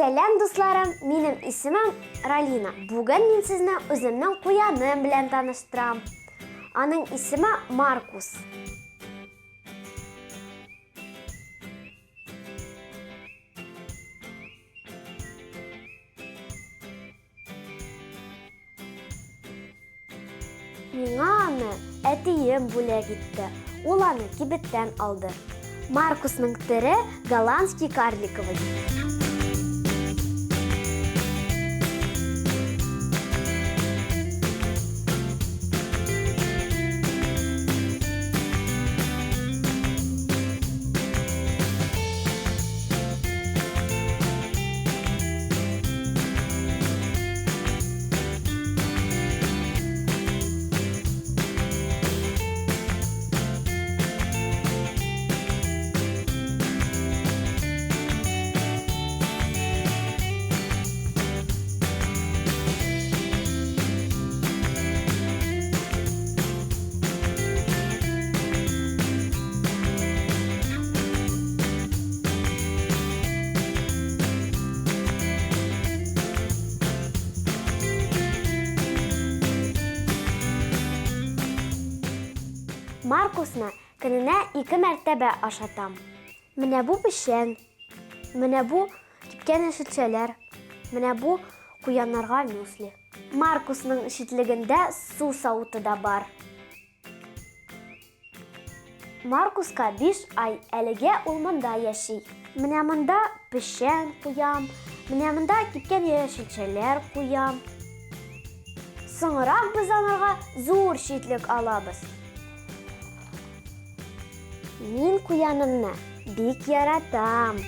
Сәлам дусларым, минем исемем Ралина. Бүген мин сезне үземнең куяным белән таныштырам. Аның исеме Маркус. Миңа аны әтием бүләк итте. Ул аны кибеттән алды. Маркусның төре голландский карликовый. Маркусны көненә 2 мәртәбә ашатам. Менә бу пешән, менә бу кипкән эшелчәләр, менә бу куяннарга мюсли. Маркусның ишетлегендә су савыты да бар. Маркуска 5 ай, әлегә ул монда яши. Менә монда пешән куям, менә монда кипкән эшелчәләр куям. Соңрак без анарга зур шитлек алабыз. Мин куянымны бик яратам.